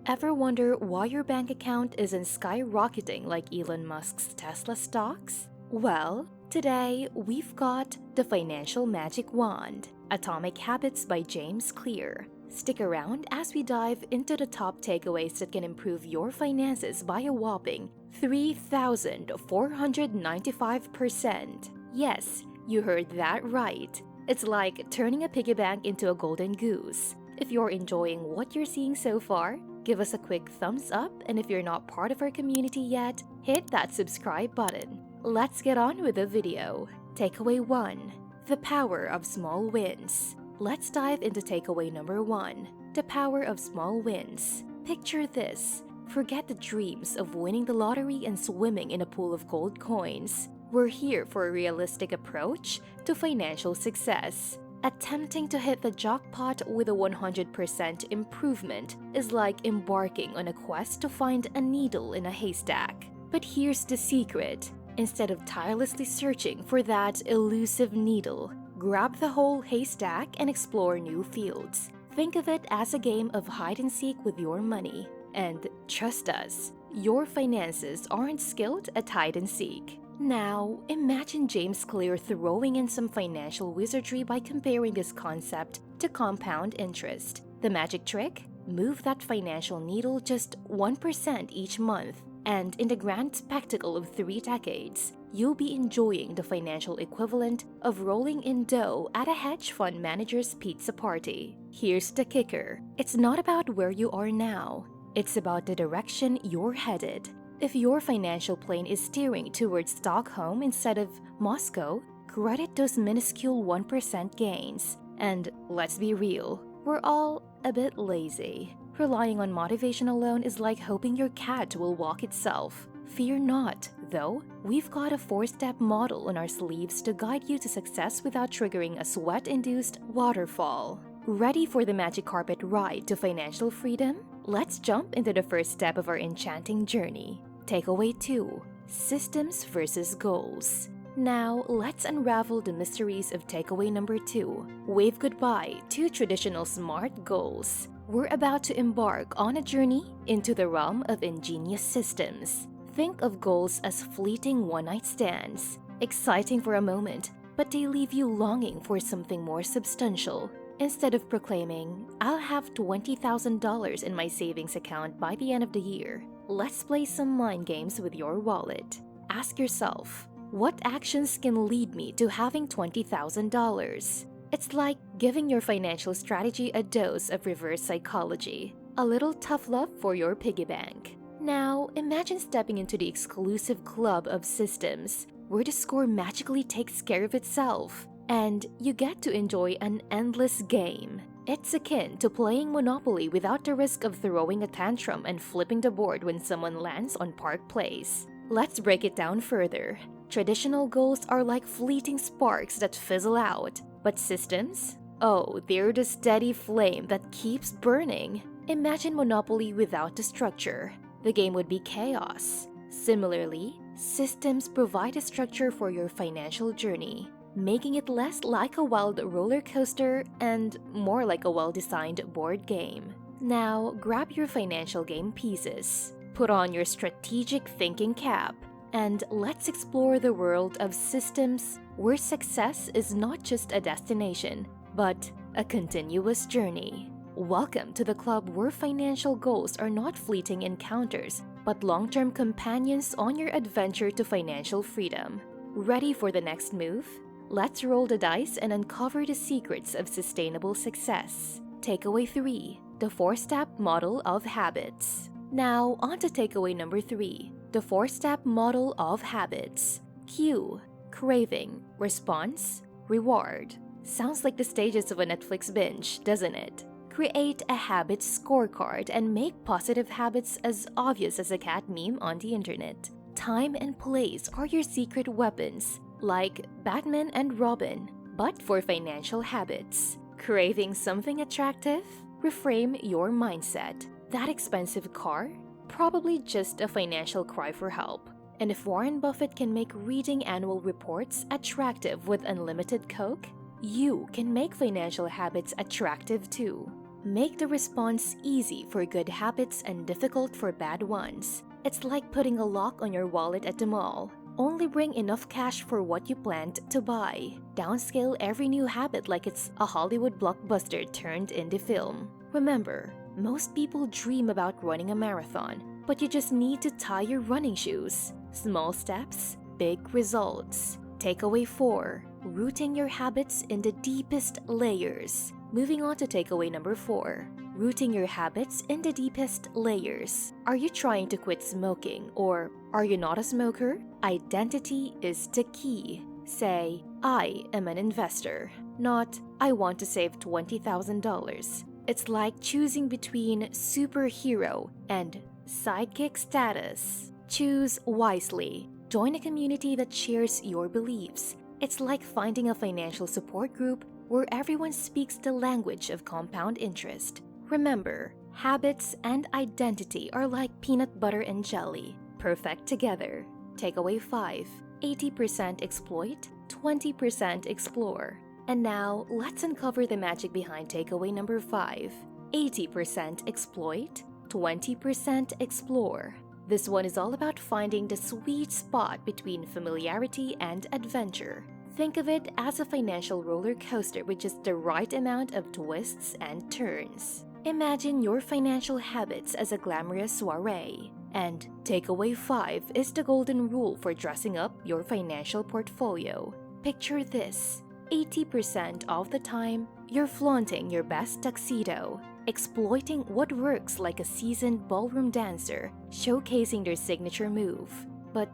Ever wonder why your bank account isn't skyrocketing like Elon Musk's Tesla stocks? Well, today we've got the financial magic wand, Atomic Habits by James Clear. Stick around as we dive into the top takeaways that can improve your finances by a whopping 3,495%. Yes, you heard that right. It's like turning a piggy bank into a golden goose. If you're enjoying what you're seeing so far, give us a quick thumbs up, and if you're not part of our community yet, hit that subscribe button. Let's get on with the video. Takeaway 1. The power of small wins. Let's dive into takeaway number 1. The power of small wins. Picture this. Forget the dreams of winning the lottery and swimming in a pool of gold coins. We're here for a realistic approach to financial success. Attempting to hit the jackpot with a 100% improvement is like embarking on a quest to find a needle in a haystack. But here's the secret. Instead of tirelessly searching for that elusive needle, grab the whole haystack and explore new fields. Think of it as a game of hide and seek with your money. And trust us, your finances aren't skilled at hide and seek. Now, imagine James Clear throwing in some financial wizardry by comparing this concept to compound interest. The magic trick? Move that financial needle just 1% each month, and in the grand spectacle of 3 decades, you'll be enjoying the financial equivalent of rolling in dough at a hedge fund manager's pizza party. Here's the kicker. It's not about where you are now. It's about the direction you're headed. If your financial plane is steering towards Stockholm instead of Moscow, credit those minuscule 1% gains. And let's be real, we're all a bit lazy. Relying on motivation alone is like hoping your cat will walk itself. Fear not, though, we've got a 4-step model on our sleeves to guide you to success without triggering a sweat-induced waterfall. Ready for the magic carpet ride to financial freedom? Let's jump into the first step of our enchanting journey. Takeaway 2. Systems versus goals. Now, let's unravel the mysteries of takeaway number 2. Wave goodbye to traditional SMART goals. We're about to embark on a journey into the realm of ingenious systems. Think of goals as fleeting one-night stands, exciting for a moment, but they leave you longing for something more substantial. Instead of proclaiming, "I'll have $20,000 in my savings account by the end of the year," let's play some mind games with your wallet. Ask yourself, what actions can lead me to having $20,000? It's like giving your financial strategy a dose of reverse psychology, a little tough love for your piggy bank. Now, imagine stepping into the exclusive club of systems, where the score magically takes care of itself, and you get to enjoy an endless game. It's akin to playing Monopoly without the risk of throwing a tantrum and flipping the board when someone lands on Park Place. Let's break it down further. Traditional goals are like fleeting sparks that fizzle out, but systems? Oh, they're the steady flame that keeps burning. Imagine Monopoly without the structure. The game would be chaos. Similarly, systems provide a structure for your financial journey, making it less like a wild roller coaster and more like a well-designed board game. Now, grab your financial game pieces, put on your strategic thinking cap, and let's explore the world of systems where success is not just a destination, but a continuous journey. Welcome to the club where financial goals are not fleeting encounters, but long-term companions on your adventure to financial freedom. Ready for the next move? Let's roll the dice and uncover the secrets of sustainable success. Takeaway 3. The 4-step model of habits. Now, on to takeaway number 3. The 4-step model of habits. Cue. Craving. Response. Reward. Sounds like the stages of a Netflix binge, doesn't it? Create a habit scorecard and make positive habits as obvious as a cat meme on the internet. Time and place are your secret weapons, like Batman and Robin, but for financial habits. Craving something attractive? Reframe your mindset. That expensive car? Probably just a financial cry for help. And if Warren Buffett can make reading annual reports attractive with unlimited Coke, you can make financial habits attractive too. Make the response easy for good habits and difficult for bad ones. It's like putting a lock on your wallet at the mall. Only bring enough cash for what you planned to buy. Downscale every new habit like it's a Hollywood blockbuster turned into film. Remember, most people dream about running a marathon, but you just need to tie your running shoes. Small steps, big results. Takeaway 4. Rooting your habits in the deepest layers. Moving on to takeaway number 4. Rooting your habits in the deepest layers. Are you trying to quit smoking, or are you not a smoker? Identity is the key. Say, I am an investor, not I want to save $20,000. It's like choosing between superhero and sidekick status. Choose wisely. Join a community that shares your beliefs. It's like finding a financial support group where everyone speaks the language of compound interest. Remember, habits and identity are like peanut butter and jelly, perfect together. Takeaway 5. 80% exploit, 20% explore. And now, let's uncover the magic behind takeaway number 5. 80% exploit, 20% explore. This one is all about finding the sweet spot between familiarity and adventure. Think of it as a financial roller coaster with just the right amount of twists and turns. Imagine your financial habits as a glamorous soiree. And takeaway 5 is the golden rule for dressing up your financial portfolio. Picture this. 80% of the time, you're flaunting your best tuxedo, exploiting what works like a seasoned ballroom dancer, showcasing their signature move. But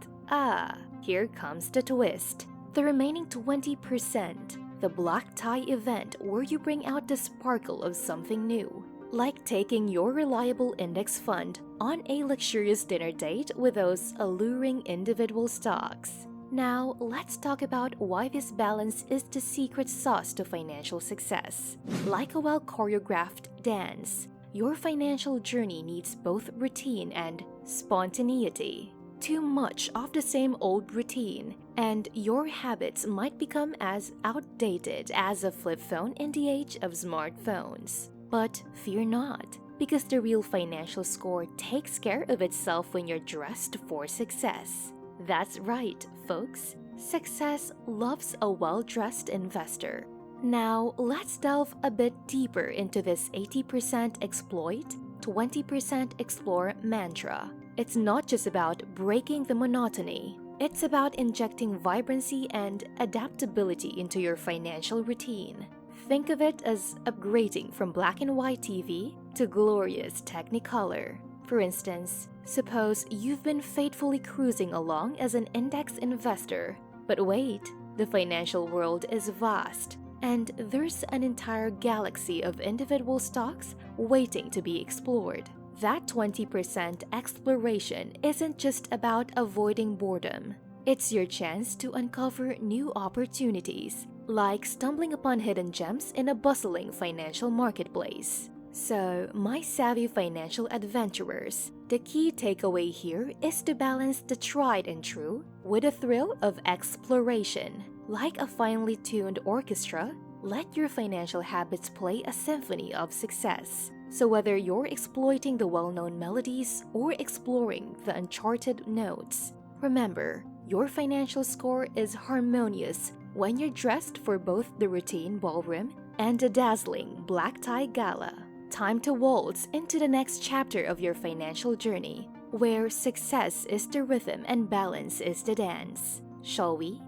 here comes the twist. The remaining 20%, the black tie event where you bring out the sparkle of something new. Like taking your reliable index fund on a luxurious dinner date with those alluring individual stocks. Now, let's talk about why this balance is the secret sauce to financial success. Like a well-choreographed dance, your financial journey needs both routine and spontaneity. Too much of the same old routine, and your habits might become as outdated as a flip phone in the age of smartphones. But fear not, because the real financial score takes care of itself when you're dressed for success. That's right, folks. Success loves a well-dressed investor. Now, let's delve a bit deeper into this 80% exploit, 20% explore mantra. It's not just about breaking the monotony. It's about injecting vibrancy and adaptability into your financial routine. Think of it as upgrading from black and white TV to glorious Technicolor. For instance, suppose you've been faithfully cruising along as an index investor. But wait, the financial world is vast, and there's an entire galaxy of individual stocks waiting to be explored. That 20% exploration isn't just about avoiding boredom. It's your chance to uncover new opportunities, like stumbling upon hidden gems in a bustling financial marketplace. So, my savvy financial adventurers, the key takeaway here is to balance the tried and true with a thrill of exploration. Like a finely tuned orchestra, let your financial habits play a symphony of success. So whether you're exploiting the well-known melodies or exploring the uncharted notes, remember, your financial score is harmonious when you're dressed for both the routine ballroom and the dazzling black tie gala. Time to waltz into the next chapter of your financial journey, where success is the rhythm and balance is the dance. Shall we?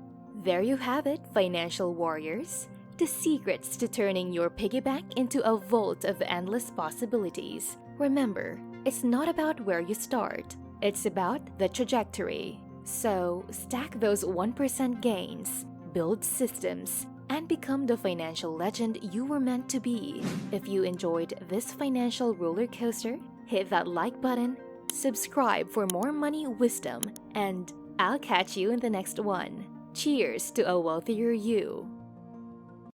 There you have it, financial warriors. The secrets to turning your piggy bank into a vault of endless possibilities. Remember, it's not about where you start, it's about the trajectory. So, stack those 1% gains, build systems, and become the financial legend you were meant to be. If you enjoyed this financial roller coaster, hit that like button, subscribe for more money wisdom, and I'll catch you in the next one. Cheers to a wealthier you.